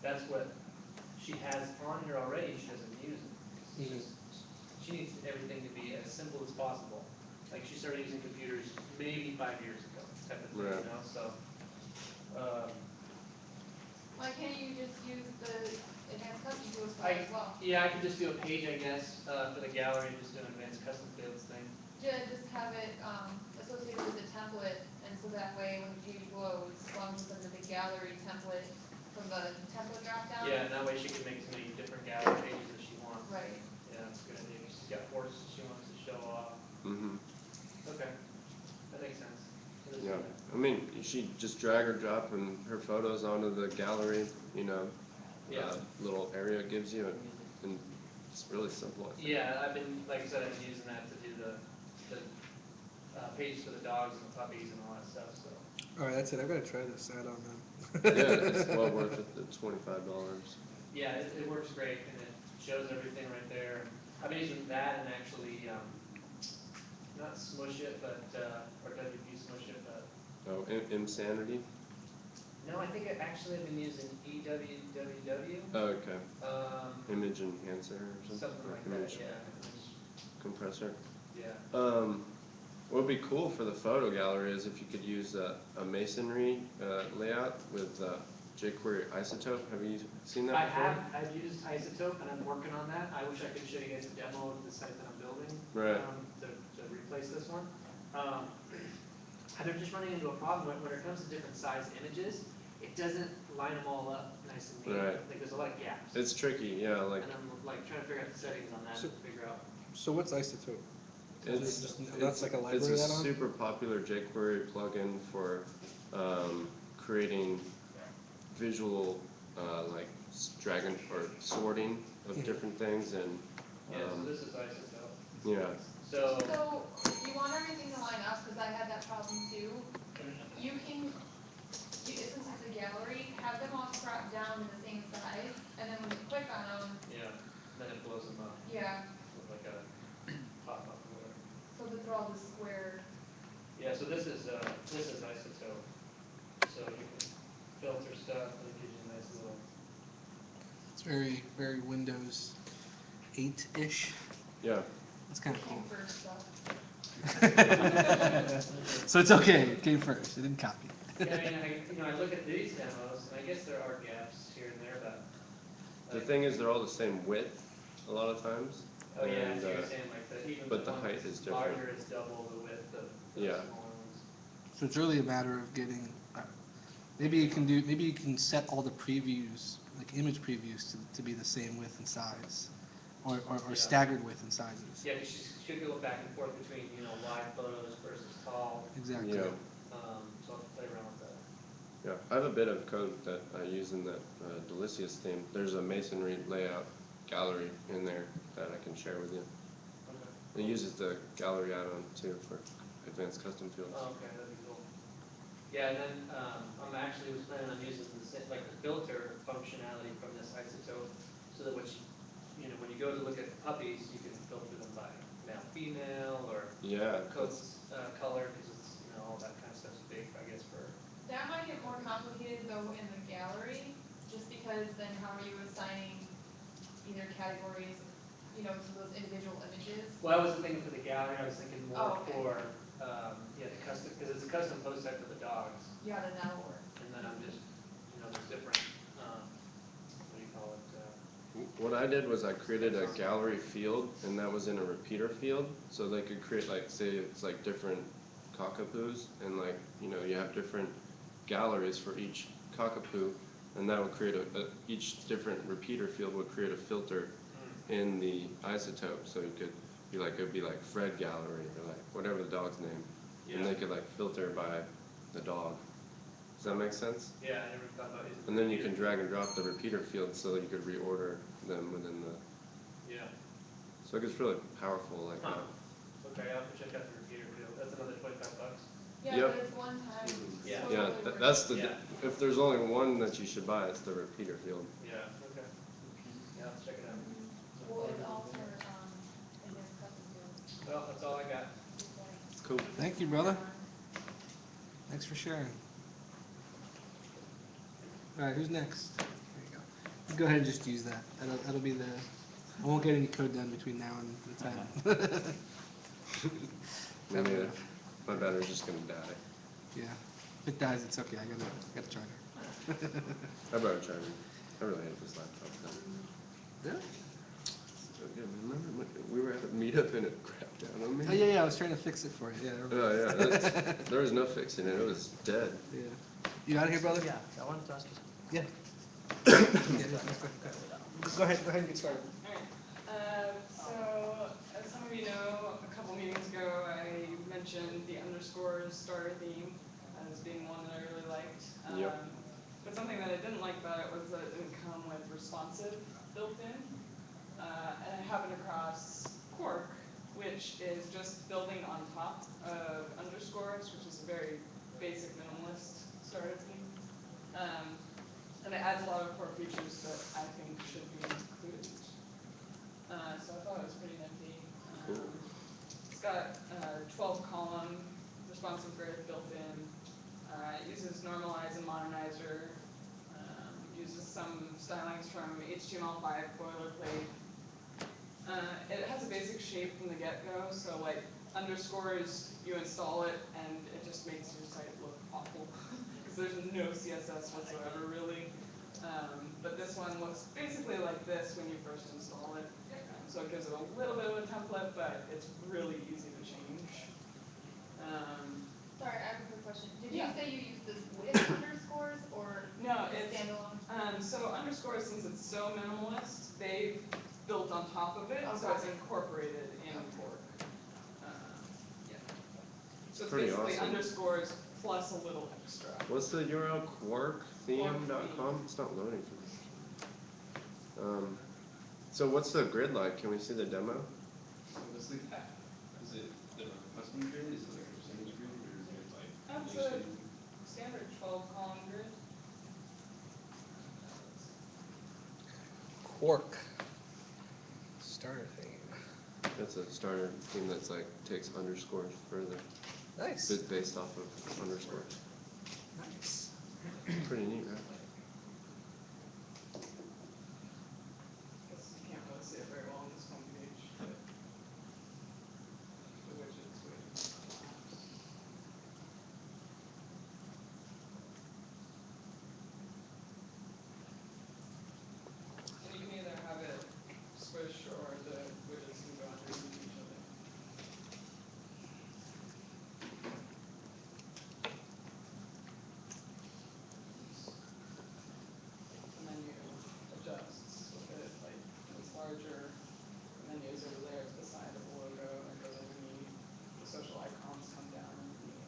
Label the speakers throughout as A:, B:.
A: that's what she has on here already, she doesn't use it. It's just, she needs everything to be as simple as possible. Like, she started using computers maybe 5 years ago, type of thing,
B: Right.
A: you know, so.
C: Why can't you just use the advanced custom tools for that as well?
A: Yeah, I could just do a page, I guess, for the gallery, and just do an advanced custom fields thing.
C: Just have it associated with the template, and so that way when the page loads, as long as it's under the gallery template from the template dropdown.
A: Yeah, and that way she can make as many different gallery pages as she wants.
C: Right.
A: Yeah, that's a good idea. She's got horses she wants to show off.
B: Mm-hmm.
A: Okay, that makes sense.
B: Yeah, I mean, she just drag or drop and her photos onto the gallery, you know,
A: Yeah.
B: Little area it gives you, and it's really simple. I think.
A: Yeah, I've been, like I said, I've been using that to do the pages for the dogs and the puppies and all that stuff, so.
D: Alright, that's it. I gotta try this add-on
B: Yeah,
D: then.
B: it's well worth it, the $25.
A: Yeah, it works great, and it shows everything right there. I've been using that and actually, not Smush It, but, or WP Smush It, but.
B: Oh, Insanity?
A: No, I think I actually have been using EWWW.
B: Oh, okay. Image enhancer or something?
A: Something like that,
B: Image
A: yeah.
B: compressor.
A: Yeah.
B: What would be cool for the photo gallery is if you could use a masonry layout with jQuery Isotope. Have you seen that before?
A: I've used Isotope, and I'm working on that. I wish I could show you guys a demo of the site that I'm building.
B: Right.
A: To replace this one. I'm just running into a problem when it comes to different size images, it doesn't line them all up nice and neat.
B: Right.
A: Like, there's a lot of gaps.
B: It's tricky, yeah. Like
A: And I'm like trying to figure out the settings on that
D: So-
A: to figure out.
D: So what's Isotope? That's like a
B: it's
D: library
B: a
D: add-on?
B: super popular jQuery plugin for creating visual like dragon or sorting of different things and
A: Yeah, so this is Isotope.
B: yeah.
A: So,
C: So you want everything to line up, because I had that problem too. You can, since it's a gallery, have them all cropped down to the same size, and then when you click on them,
A: yeah, then it blows them up
C: yeah,
A: with like a pop-up or whatever.
C: so that they're all just square.
A: Yeah, so this is Isotope. So you can filter stuff, and it gives you a nice little.
D: It's very, very Windows 8-ish.
B: Yeah.
D: It's kind of cool.
C: First stuff.
D: So it's okay. It came first. It didn't copy.
A: Yeah, I mean, I look at these demos, and I guess there are gaps here and there, but.
B: The thing is, they're all the same width a lot of times.
A: Oh, yeah,
B: and,
A: so you're saying like even
B: but the
A: one
B: height
A: that's
B: is different.
A: larger is double the width of the
B: Yeah.
A: smaller ones.
D: So it's really a matter of getting. Maybe you can do. Maybe you can set all the previews, like image previews, to be the same width and size, or
A: Yeah.
D: staggered width and sizes.
A: Yeah, because you should go back and forth between, live photos versus tall.
D: Exactly.
B: Yeah.
A: So I'll play around with that.
B: Yeah, I have a bit of code that I use in that Delicious theme. There's a masonry layout gallery in there that I can share with you.
A: Okay.
B: It uses the gallery add-on too for advanced custom fields.
A: Oh, okay, that'd be cool. Yeah, and then I'm actually was planning on using the filter functionality from this Isotope, so that when when you go to look at puppies, you can filter them by male, female, or
B: Yeah.
A: coat color, because it's all that kind of stuff's big, I guess, for.
C: That might get more complicated though in the gallery, just because then how are you assigning either categories, to those individual images?
A: Well, I wasn't thinking for the gallery, I was thinking more
C: okay.
A: for, the custom, because it's a custom post type for the dogs.
C: Yeah, then that'll work.
A: And then I'm just, there's different, what do you call it?
B: What I did was I created a gallery field, and that was in a repeater field, so they could create, like, say it's like different cockapoos, and like, you have different galleries for each cockapoo, and that would create each different repeater field would create a filter in the Isotope, so it could be like, Fred gallery, or like whatever the dog's name, and they could like filter by the dog. Does that make sense?
A: Yeah, I never thought about it.
B: And then you can drag and drop the repeater field so that you could reorder them within the.
A: Yeah.
B: So it gets really powerful like
A: Huh.
B: that.
A: Okay, I'll have to check out the repeater field. That's another $25.
C: Yeah,
B: Yep.
C: but it's one time.
A: Yeah.
C: so
B: Yeah,
C: totally worth
B: that's
C: it.
B: the.
A: Yeah.
B: If there's only one that you should buy, it's the repeater field.
A: Yeah, okay. Yeah, I'll check it out.
C: Well, it's all for, advanced custom fields.
A: Well, that's all I got.
B: It's cool.
D: Thank you, brother. Thanks for sharing. All right, who's next? There you go. go ahead and just use that. That'll be the, I won't get any code done between now and the time.
B: Me neither. My battery's just gonna die.
D: Yeah, if it dies, it's okay, I got a charger.
B: I brought a charger. I really hate this laptop though.
D: Really?
B: Yeah, remember when we were at a meetup and it crapped down on me?
D: Oh, yeah, I was trying to fix it for you, yeah. I remember.
B: Oh yeah, there was no fixing it. It was dead.
D: Yeah. You out of here, brother?
E: Yeah, I wanted to ask you
D: Yeah. Go ahead and get started.
F: Alright, so, as some of you know, a couple meetings ago, I mentioned the underscores starter theme as being one that I really liked.
B: Yep.
F: But something that I didn't like about it was that it didn't come with responsive built in. And I happened across Quark, which is just building on top of underscores, which is a very basic minimalist starter theme. And it adds a lot of core features that I think should be included. So I thought it was pretty nifty.
B: Cool.
F: It's got 12-column responsive grid built in. It uses normalize and modernizer. Uses some stylings from HTML5 boilerplate. It has a basic shape from the get-go, so like underscores, you install it, and it just makes your site look awful. There's no CSS whatsoever, really. But this one looks basically like this when you first install it. So it gives it a little bit of a template, but it's really easy to change.
C: Sorry, I have a quick question. Did you
F: Yeah.
C: say you use this with underscores or
F: No, it's
C: standalone?
F: so underscores, since it's so minimalist, they've built on top of it, so
C: Okay.
F: it's incorporated in Quark. Yeah. So it's
B: Pretty
F: basically
B: awesome.
F: underscores plus a little extra.
B: What's the URL? Quarktheme.com? It's not loading for me. So what's the grid like? Can we see the demo?
G: So what's the, is it the custom grid, is it like a percentage grid, or is it like?
F: That's
G: you
F: a
G: should-
F: standard 12-column grid.
D: Quark. Starter theme.
B: That's a starter theme that's like takes underscores further.
D: Nice.
B: It's based off of underscores.
D: Nice.
B: Pretty neat, right?
F: Guess you can't really see it very well on this home page, but the widgets. And you can either have it squish or the widgets can go underneath each other. The menu adjusts with it, like it's larger, the menus over there to the side of the logo, and it goes underneath, the social icons come down underneath.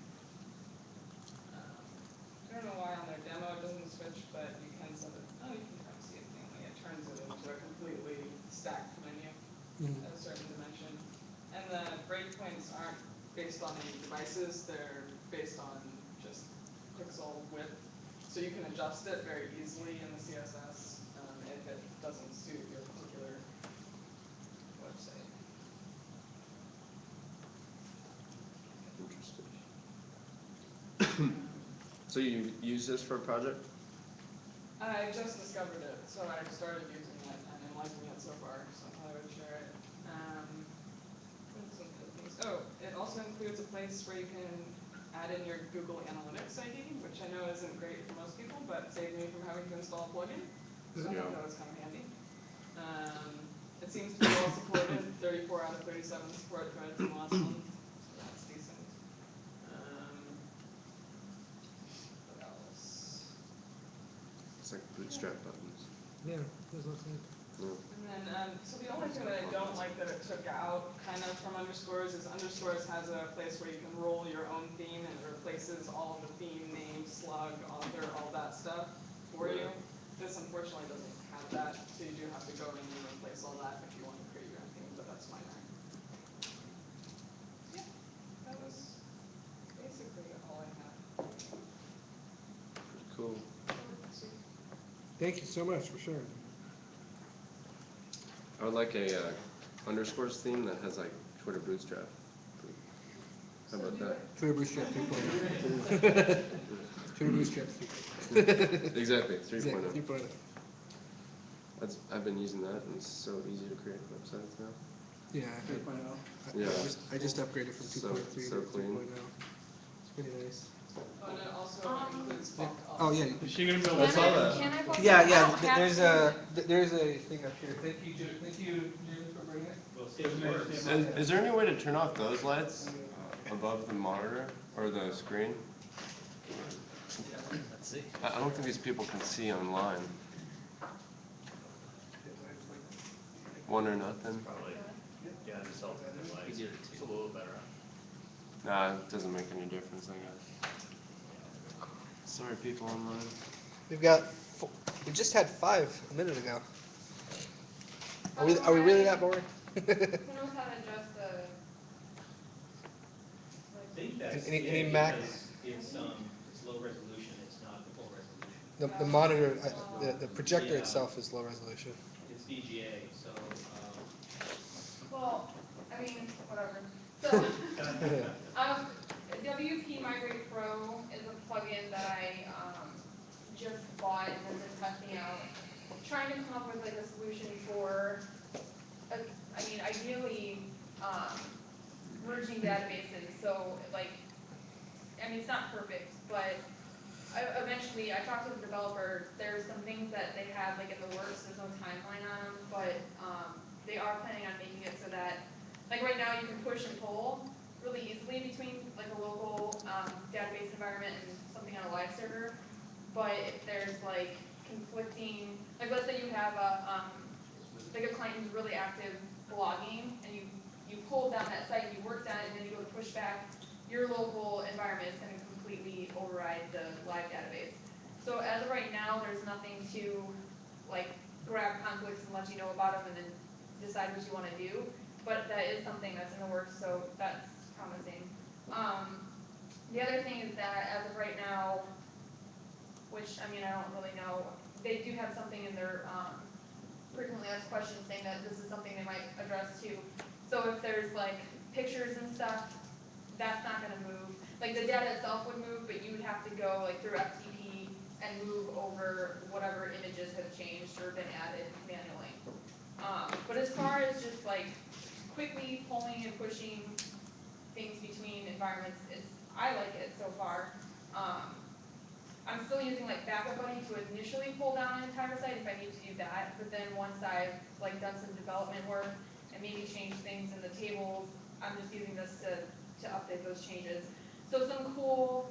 F: I don't know why on their demo it doesn't switch, but you can set it, oh, you can kind of see it thing, it turns it into a completely stacked menu at a certain dimension. And the breakpoints aren't based on any devices, they're based on just pixel width. So you can adjust it very easily in the CSS if it doesn't suit your particular website.
B: Interesting. So you use this for a project?
F: I just discovered it, so I started using it and I'm liking it so far, so I thought I would share it. What are some other things? Oh, it also includes a place where you can add in your Google Analytics ID, which I know isn't great for most people, but saved me from having to install a plugin. So I
B: Yeah.
F: thought that was kind of handy. It seems to be well supported, 34 out of 37 support threads in the last month, so that's decent. What else?
B: It's like bootstrap buttons.
D: Yeah, those look like.
B: Yeah.
F: And then, so the only thing that I don't like that it took out kind of from underscores is underscores has a place where you can roll your own theme and it replaces all of the theme name, slug, author, all that stuff for you. This unfortunately doesn't have that, so you do have to go in and replace all that if you want to create your own theme, but that's minor. Yeah, that was basically all I had.
B: Pretty cool.
D: Thank you so much for sharing.
B: I would like a underscores theme that has like Twitter Bootstrap. How about that?
D: Twitter Bootstrap 3.0. Twitter Bootstrap 3.0.
B: Exactly, 3.0.
D: Exactly, 3.0.
B: I've been using that, and it's so easy to create websites now.
D: Yeah.
G: 3.0.
B: Yeah.
D: I just upgraded from
B: So-
D: 2.3
B: so
D: to
B: clean.
D: 3.0. It's pretty nice.
F: Oh, and it also includes bulk
D: Oh, yeah.
G: Is she gonna build
B: I saw that.
C: Can I post
D: Yeah,
C: it? I
D: yeah,
C: don't have
D: there's
C: to.
D: there's a thing up here. Thank you, Jamie, for bringing it.
G: We'll see if it works.
B: Is there any way to turn off those lights above the monitor or the screen?
A: Let's see.
B: I don't think these people can see online. One or nothing?
E: Probably, yeah, just help the lights, it's a little better.
B: Nah, it doesn't make any difference, I guess. Sorry, people online.
D: We've got, we just had 5 a minute ago. Are we really that boring?
C: Who knows how to adjust the,
E: I think that's,
D: Any
E: yeah,
D: Mac-
E: because it's low resolution, it's not the full resolution.
D: The monitor, the projector itself is low resolution.
E: It's VGA, so,
C: well, I mean, whatever. So, WP Migrate Pro is a plugin that I, just bought and has been testing out. Trying to come up with like a solution for, I mean, ideally, merging databases, so like, I mean, it's not perfect, but eventually, I talked to the developer, there's some things that they have like in the works, there's no timeline on them, but, they are planning on making it so that, like right now, you can push and pull really easily between like a local, database environment and something on a live server, but if there's like conflicting, like let's say you have like a client who's really active blogging, and you pull down that site, and you work down it, and then you go to push back, your local environment is going to completely override the live database. So as of right now, there's nothing to like grab conflicts and let you know about them and then decide what you want to do. But that is something that's in the works, so that's promising. The other thing is that as of right now, which I mean I don't really know, they do have something in their frequently asked questions saying that this is something they might address too. So if there's like pictures and stuff, that's not going to move. Like the data itself would move, but you would have to go like through FTP and move over whatever images have changed or been added manually. But as far as just like quickly pulling and pushing things between environments, I like it so far. I'm still using like Backup Buddy to initially pull down an entire site if I need to do that, but then once I've like done some development work and maybe changed things in the tables, I'm just using this to update those changes. So some cool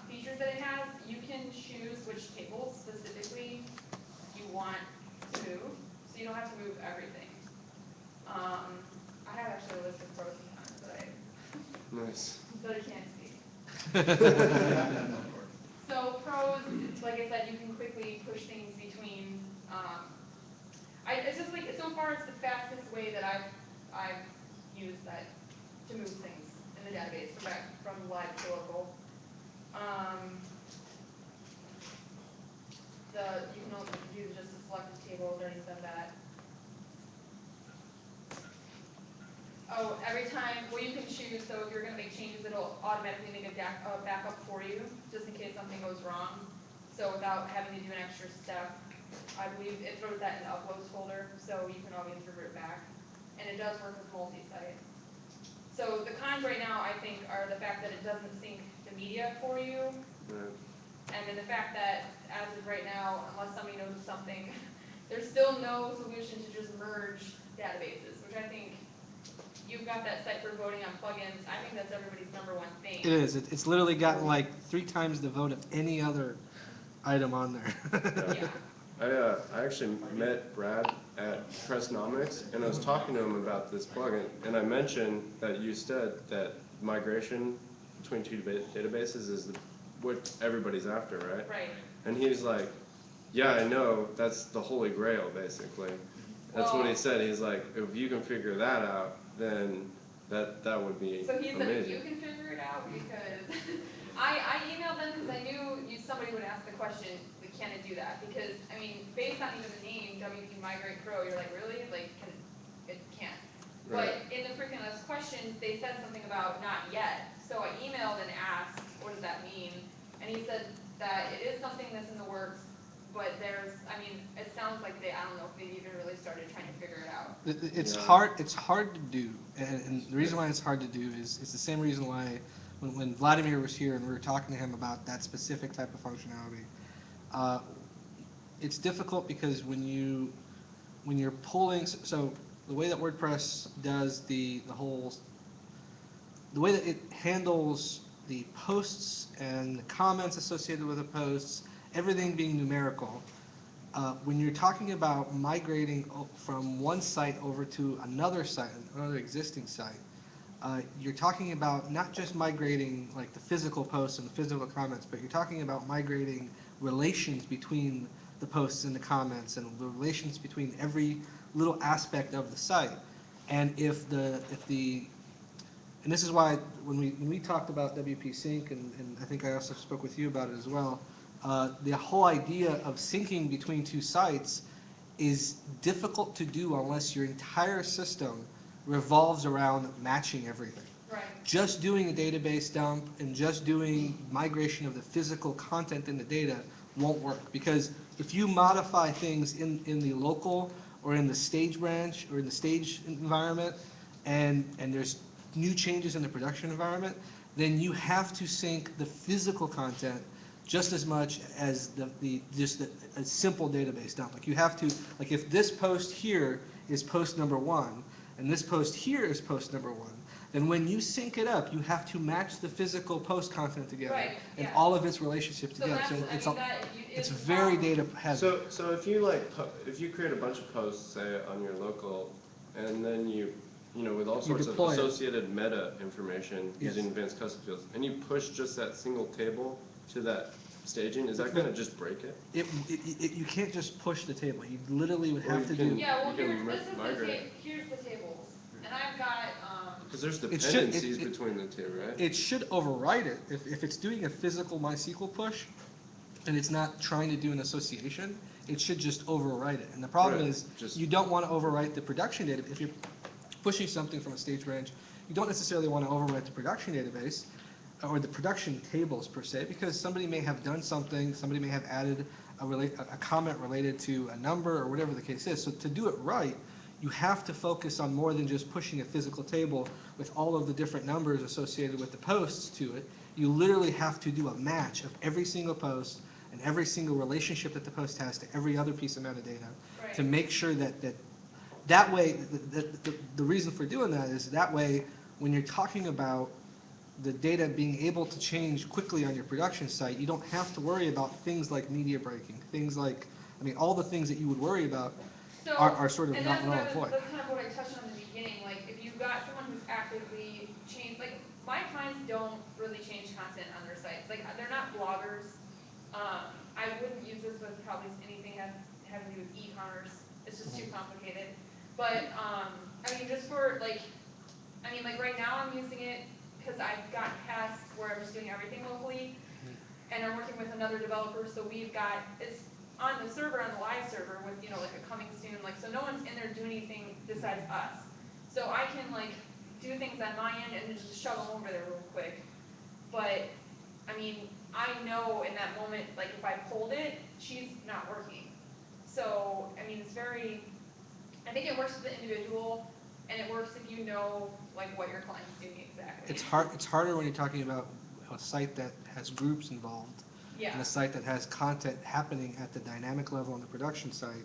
C: features that it has, you can choose which tables specifically you want to move, so you don't have to move everything. I have actually a list of pros and cons that I can't see. So pros, like I said, you can quickly push things between. It's just like so far it's the fastest way that I've used that to move things in the database from live to local. You can also use just the selected tables. Already said that. Oh, every time, well, you can choose, so if you're going to make changes, it'll automatically make a backup for you, just in case something goes wrong. So without having to do an extra step, I believe it throws that in the uploads folder, so you can always revert back. And it does work with multi-site. So the cons right now, I think, are the fact that it doesn't sync the media for you,
B: Right.
C: and then the fact that, as of right now, unless somebody knows of something, there's still no solution to just merge databases, which I think you've got that site for voting on plugins. I think that's everybody's #1 thing.
D: It is. It's literally gotten like 3 times the vote of any other item on there.
C: Yeah.
B: I actually met Brad at Pressnomics, and I was talking to him about this plugin, and I mentioned that you said that migration between 2 databases is what everybody's after, right?
C: Right.
B: And he was like, yeah, I know, that's the holy grail, basically. That's what he said. He's like, if you can figure that out, then that would be
C: So he said,
B: amazing.
C: you can figure it out, because I emailed them because I knew somebody would ask the question, can it do that? Because, I mean, based on even the name, WP Migrate Pro, you're like, really? Like, it can't.
B: Right.
C: But in the freaking list questions, they said something about not yet. So I emailed and asked, what does that mean? And he said that it is something that's in the works, but there's, I mean, as sounds like I don't know if they've even really started trying to figure it out.
D: It's
B: Yeah.
D: hard to do, and the reason why it's hard to do is the same reason why when Vladimir was here and we were talking to him about that specific type of functionality, it's difficult because when you're pulling, so the way that WordPress does the way that it handles the posts and the comments associated with the posts, everything being numerical, when you're talking about migrating from one site over to another site, another existing site, you're talking about not just migrating like the physical posts and the physical comments, but you're talking about migrating relations between the posts and the comments and the relations between every little aspect of the site. And and this is why when we talked about WP Sync, and I think I also spoke with you about it as well, the whole idea of syncing between two sites is difficult to do unless your entire system revolves around matching everything.
C: Right.
D: Just doing a database dump and just doing migration of the physical content in the data won't work, because if you modify things in the local or in the stage branch or in the stage environment, and there's new changes in the production environment, then you have to sync the physical content just as much as a simple database dump. Like you have to, like if this post here is post number 1 and this post here is post number 1, then when you sync it up, you have to match the physical post content together,
C: Right,
D: and
C: yeah.
D: all of its relationships
C: So
D: together.
C: that's,
D: So it's very data heavy.
B: So if you create a bunch of posts, say on your local, and then you with all sorts of
D: deploy it.
B: associated meta information
D: Yes.
B: using advanced custom fields, and you push just that single table to that staging, is that going to just break it?
D: You can't just push the table. You literally would
B: Or
D: have to
B: you can-
D: do.
C: Yeah, well,
B: You can
C: this is
B: migrate.
C: here's the tables, and I've got,
B: Because there's
D: It should- it-
B: dependencies
D: it-
B: between the two, right?
D: It should override it. If it's doing a physical MySQL push and it's not trying to do an association, it should just overwrite it. And the problem
B: Right,
D: is,
B: just-
D: you don't want to overwrite the production data. If you're pushing something from a stage branch, you don't necessarily want to overwrite the production database or the production tables per se, because somebody may have done something, somebody may have added a comment related to a number or whatever the case is. So to do it right, you have to focus on more than just pushing a physical table with all of the different numbers associated with the posts to it. You literally have to do a match of every single post and every single relationship that the post has to every other piece of metadata to
C: right,
D: make sure that way, the reason for doing that is that way, when you're talking about the data being able to change quickly on your production site, you don't have to worry about things like media breaking, things like, I mean, all the things that you would worry about
C: so.
D: are sort of
C: And
D: not
C: that's
D: null
C: what
D: and void.
C: that's kind of what I touched on in the beginning, like, if you've got someone who's actively changed, like, my clients don't really change content on their sites, like, they're not bloggers. I wouldn't use this with probably anything having to do with e-commerce, it's just too complicated. But, I mean, just for, like, right now I'm using it because I've got tasks where I'm just doing everything locally, and I'm working with another developer, so it's on the server, on the live server with, like a coming soon, like, so no one's in there doing anything besides us. So I can, like, do things on my end and just shove them over there real quick. But, I mean, I know in that moment, like, if I pulled it, she's not working. So, I mean, I think it works for the individual, and it works if you know, like, what your client's doing exactly.
D: It's harder when you're talking about a site that has groups involved
C: Yeah.
D: and a site that has content happening at the dynamic level on the production site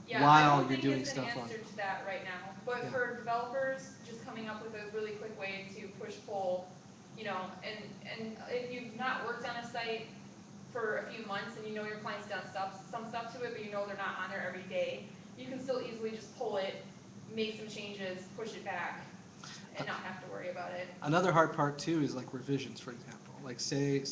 C: Yeah,
D: while
C: I don't
D: you're doing
C: think it's
D: stuff
C: an
D: on.
C: answer to that right now, but
D: Yeah.
C: for developers, just coming up with a really quick way to push-pull, and if you've not worked on a site for a few months and you know your client's done some stuff to it, but you know they're not on there every day, you can still easily just pull it, make some changes, push it back, and not have to worry about it.
D: Another hard part too is like revisions, for example. Like say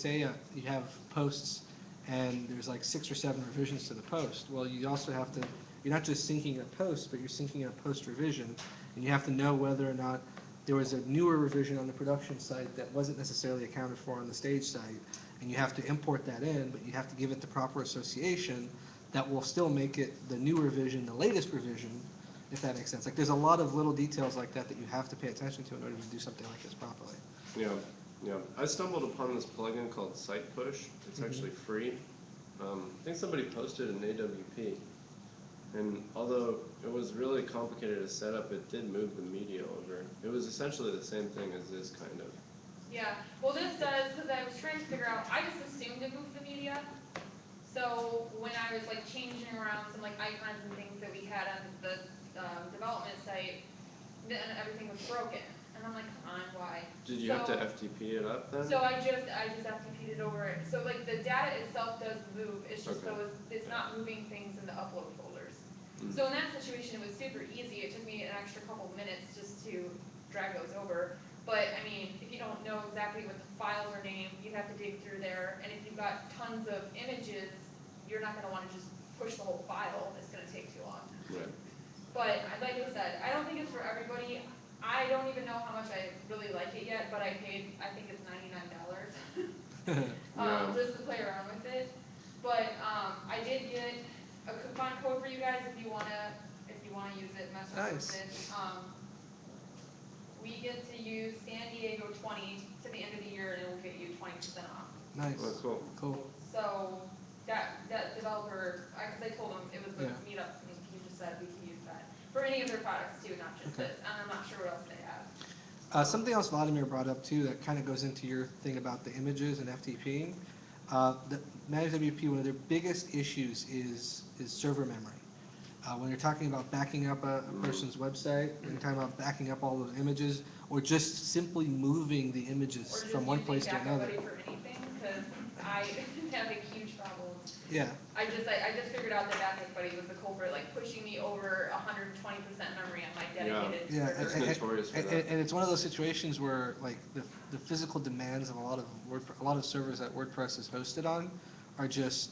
D: you have posts and there's like 6 or 7 revisions to the post. Well, you also have to, you're not just syncing a post, but you're syncing a post revision, and you have to know whether or not there was a newer revision on the production site that wasn't necessarily accounted for on the stage site, and you have to import that in, but you have to give it the proper association that will still make it the new revision, the latest revision, if that makes sense. Like there's a lot of little details like that that you have to pay attention to in order to do something like this properly.
B: Yeah. I stumbled upon this plugin called Site Push. It's actually free. I think somebody posted an AWP. And although it was really complicated to set up, it did move the media over. It was essentially the same thing as this kind of.
C: Yeah, well this does, because I was trying to figure out, I just assumed it moved the media. So when I was like changing around some like icons and things that we had on the development site, then everything was broken. And I'm like, come on, why?
B: Did you have to FTP it up then?
C: So I just FTP'd it over it. So like the data itself does move, it's just
B: Okay.
C: it's not moving things in the upload folders.
B: Mm.
C: So in that situation, it was super easy. It took me an extra couple minutes just to drag those over. But I mean, if you don't know exactly what the files are named, you have to dig through there. And if you've got tons of images, you're not gonna wanna just push the whole file. It's gonna take too long.
B: Right.
C: But like I said, I don't think it's for everybody. I don't even know how much I really like it yet, but I think it's $99
B: Yeah.
C: just to play around with it. But I did get a coupon code for you guys if you wanna use it, mess around
D: Nice.
C: with it. We get to use San Diego 20 to the end of the year, and it will get you 20% off.
D: Nice.
B: Oh, cool.
D: Cool.
C: So that developer, because I told him it was the
D: Yeah.
C: meetup, and he just said we can use that for any of their products too, not just
D: Okay.
C: this. And I'm not sure what else they have.
D: Something else Vladimir brought up too that kind of goes into your thing about the images and FTPing. The Managed WP, one of their biggest issues is server memory. When you're talking about backing up a person's website, when you're talking about backing up all those images, or just simply moving the images from one place to another.
C: Or just using Backup Buddy for anything, because I have a huge problem.
D: Yeah,
C: I just figured out that Backup Buddy was the culprit, like pushing me over 120% memory on my dedicated
D: yeah,
C: server.
B: It's notorious for that.
D: and it's one of those situations where like the physical demands of a lot of servers that WordPress is hosted on are just,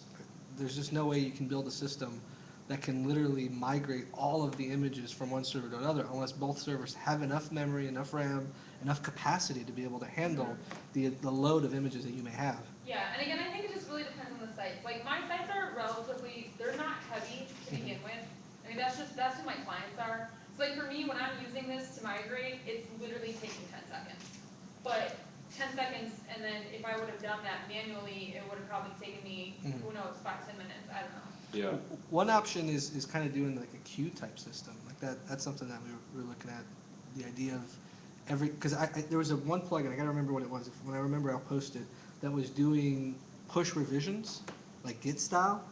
D: there's just no way you can build a system that can literally migrate all of the images from one server to another unless both servers have enough memory, enough RAM, enough capacity to be able to handle the load of images that you may have.
C: Yeah, and again, I think it just really depends on the sites. Like my sites are relatively, they're not heavy to begin with. I mean, that's who my clients are. So like for me, when I'm using this to migrate, it's literally taking 10 seconds. But 10 seconds, and then if I would have done that manually, it would have probably taken me, who knows, 5-10 minutes, I don't know.
B: Yeah.
D: One option is kind of doing like a queue type system. Like that's something that we were looking at. The idea of because there was one plugin, I gotta remember what it was. When I remember, I'll post it. That was doing push revisions, like Git style.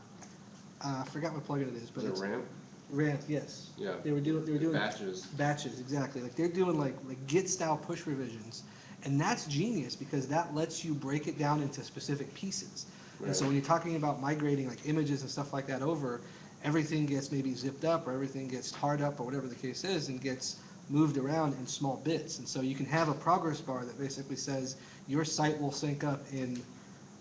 D: I forgot what plugin it is, but
B: Is it
D: it's
B: ramp?
D: ramp. Yes.
B: Yeah.
D: They were doing
B: Batches.
D: batches, exactly. Like they're doing like Git style push revisions, and that's genius because that lets you break it down into specific pieces. And so
B: Right.
D: when you're talking about migrating like images and stuff like that over, everything gets maybe zipped up or everything gets tarred up or whatever the case is and gets moved around in small bits. And so you can have a progress bar that basically says your site will sync up in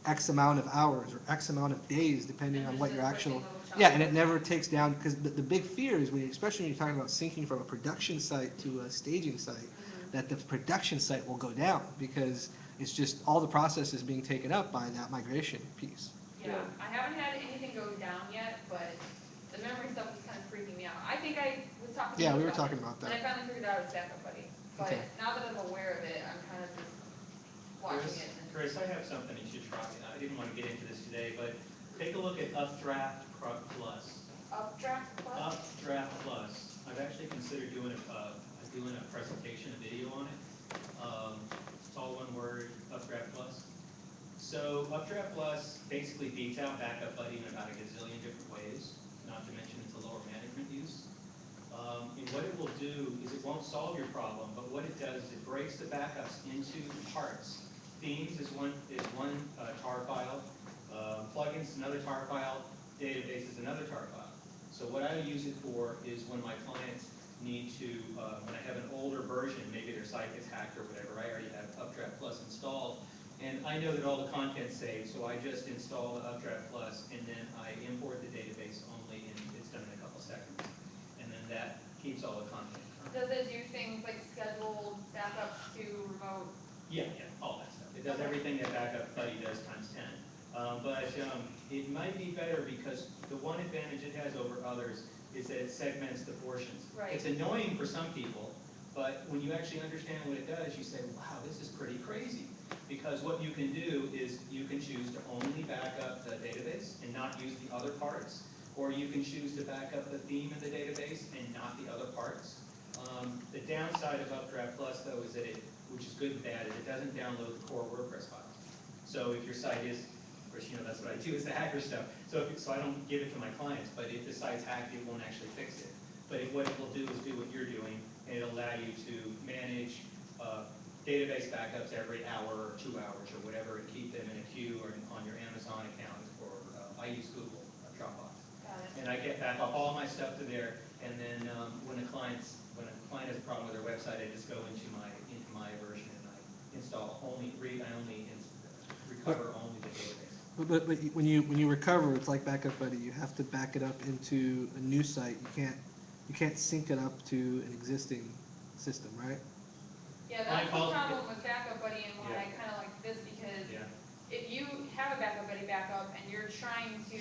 D: X amount of hours or X amount of days, depending on what your actual, yeah, and it never takes down, because the big fear is when especially when you're talking about syncing from a production site to a staging site, that the production site will go down because it's just all the process is being taken up by that migration piece.
C: Yeah, I haven't had anything go down yet, but the memory stuff is kind of freaking me out. I think I was talking to
D: Yeah,
C: you
D: we were
C: about
D: talking
C: it,
D: about
C: and I
D: that.
C: finally figured out it's Backup Buddy. But
D: Okay.
C: now that I'm aware of it, I'm kind of just watching it.
E: Chris, I have something you should try. I didn't want to get into this today, but take a look at Updraft Plus.
C: Updraft Plus?
E: Updraft Plus. I've actually considered doing a presentation, a video on it. It's all one word, Updraft Plus. So Updraft Plus basically beats out Backup Buddy in about a gazillion different ways, not to mention it's a lower management use. And what it will do is it won't solve your problem, but what it does is it breaks the backups into parts. Themes is one tar file, plugins is another tar file, database is another tar file. So what I use it for is when my clients need to, when I have an older version, maybe their site gets hacked or whatever, I already have Updraft Plus installed, and I know that all the content's saved, so I just install the Updraft Plus, and then I import the database only, and it's done in a couple seconds. And then that keeps all the content current.
C: Does it do things like scheduled backups to remote?
E: Yeah, all that stuff. It does everything that Backup Buddy does times 10. But it might be better because the one advantage it has over others is that it segments the portions.
C: Right.
E: It's annoying for some people, but when you actually understand what it does, you say, wow, this is pretty crazy. Because what you can do is you can choose to only back up the database and not use the other parts. or you can choose to back up the theme of the database and not the other parts. The downside of Updraft Plus, though, is that which is good and bad, is it doesn't download the core WordPress files. So if your site is, of course, that's what I do, is the hacker stuff. So I don't give it to my clients, but if the site's hacked, it won't actually fix it. But what it will do is do what you're doing, and it'll allow you to manage database backups every hour or 2 hours or whatever, and keep them in a queue or on your Amazon account, or I use Google Dropbox.
C: Got it.
E: And I get back up all my stuff to there, and then when a client has a problem with their website, I just go into my version and I install recover only the database.
D: But when you recover, it's like Backup Buddy. You have to back it up into a new site. You can't sync it up to an existing system, right?
C: Yeah, that's the
E: calls-
C: problem with Backup Buddy and why
E: Yeah.
C: I kind of like this, because
E: Yeah.
C: if you have a Backup Buddy backup and you're trying to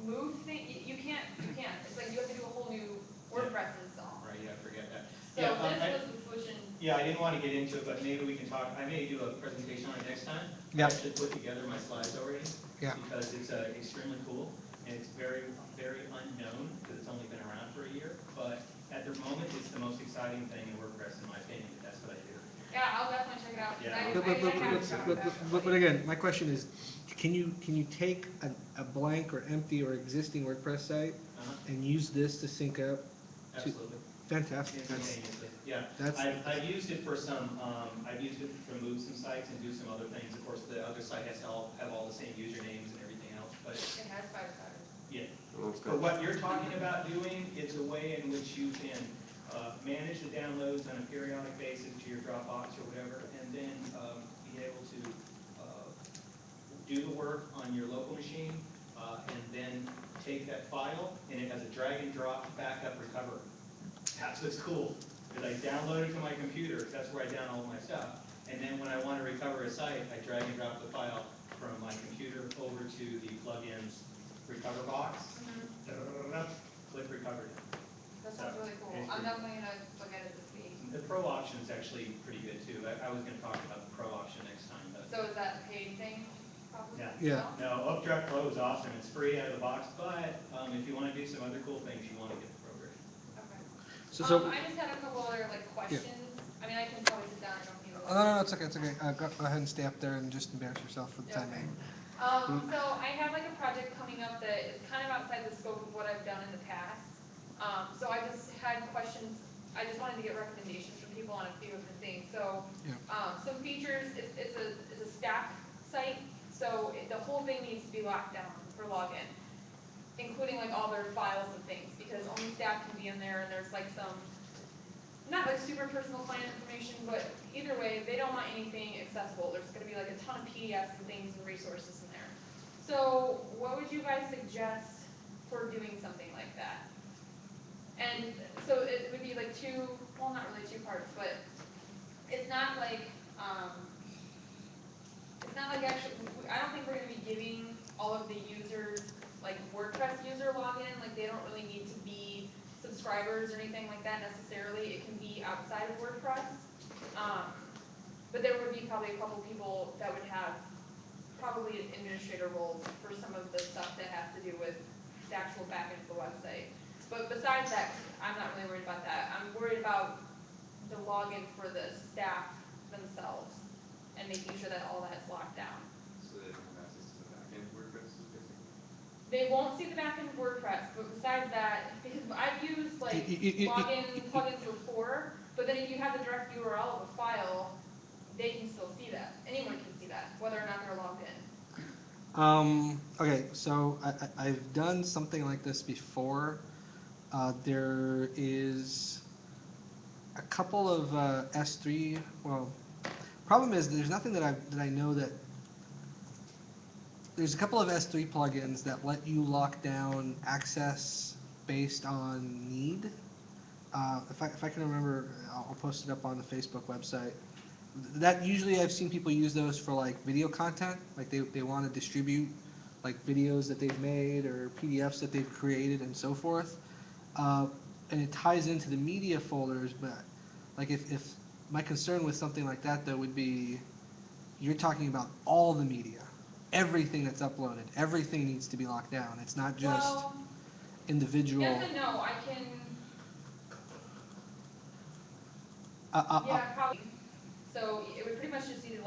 C: move things, you can't. It's like you have to do a whole new WordPress install.
E: Right, yeah, forget that.
C: So
E: Yeah,
C: this was the solution.
E: Yeah, I didn't want to get into it, but maybe we can talk, I may do a presentation on it next time.
D: Yeah.
E: I should put together my slides already.
D: Yeah.
E: Because it's extremely cool, and it's very, very unknown, because it's only been around for a year. But at the moment, it's the most exciting thing in WordPress, in my opinion. That's what I do.
C: Yeah, I'll definitely check it out. 'Cause
E: Yeah.
C: I have a copy of Backup
D: But
C: Buddy.
D: again, my question is, can you take a blank or empty or existing WordPress site
E: Uh-huh.
D: and use this to sync up?
E: Absolutely.
D: Fantastic.
E: Instantaneously, yeah.
D: That's-
E: I've used it for I've used it to move some sites and do some other things. Of course, the other site has to have all the same usernames and everything else, but
C: It has 5 stars.
E: yeah.
B: That's
E: But
B: good.
E: what you're talking about doing is a way in which you can manage the downloads on a periodic basis to your Dropbox or whatever, and then be able to do the work on your local machine, and then take that file, and it has a drag and drop backup recovery. That's what's cool, is I download it to my computer, that's where I download my stuff. And then when I want to recover a site, I drag and drop the file from my computer over to the plugins recover box. Click recovered.
C: That sounds really cool.
E: It's
C: I'm
E: pretty-
C: definitely gonna look at it this week.
E: The pro option is actually pretty good too. I was going to talk about the pro option next time, but.
C: So is that a paid thing? Probably?
D: Yeah.
C: No?
E: No, Updraft Pro is awesome. It's free out of the box, but if you want to do some other cool things, you want to get the pro version.
C: Okay.
D: So
C: I just had a couple other questions. I mean, I can probably sit down, I don't need to.
D: oh, no, it's okay, it's okay. Go ahead and stay up there and just embarrass yourself for the time
C: Okay.
D: being.
C: So I have a project coming up that is kind of outside the scope of what I've done in the past. So I just had questions, I just wanted to get recommendations from people on a few of the things. So,
D: Yeah.
C: some features, it's a staff site, so the whole thing needs to be locked down for login, including all their files and things, because only staff can be in there, and there's some, not super personal client information, but either way, they don't want anything accessible. There's gonna be a ton of PDFs and things and resources in there. So what would you guys suggest for doing something like that? And so it would be not really two parts, but it's not actually, I don't think we're gonna be giving all of the users, WordPress user login, they don't really need to be subscribers or anything like that necessarily. It can be outside of WordPress. But there would be probably a couple people that would have probably administrator roles for some of the stuff that has to do with the actual back end of the website. But besides that, I'm not really worried about that. I'm worried about the login for the staff themselves and making sure that all that's locked down.
G: So they don't have access to the backend WordPress, basically?
C: They won't see the back end of WordPress, but besides that, because I've used
D: You-
C: login plugins before, but then if you have the direct URL of a file, they can still see that. Anyone can see that, whether or not they're logged in.
D: Okay, so I've done something like this before. There is a couple of S3, problem is there's nothing that I know that, there's a couple of S3 plugins that let you lock down access based on need. If I can remember, I'll post it up on the Facebook website. That usually I've seen people use those for video content, they want to distribute videos that they've made or PDFs that they've created and so forth. And it ties into the media folders, but if my concern with something like that though would be, you're talking about all the media, everything that's uploaded, everything needs to be locked down. It's not just.
C: Well,
D: individual.
C: Yes and no, I can,
D: I-
C: yeah, probably. So it would pretty much just need to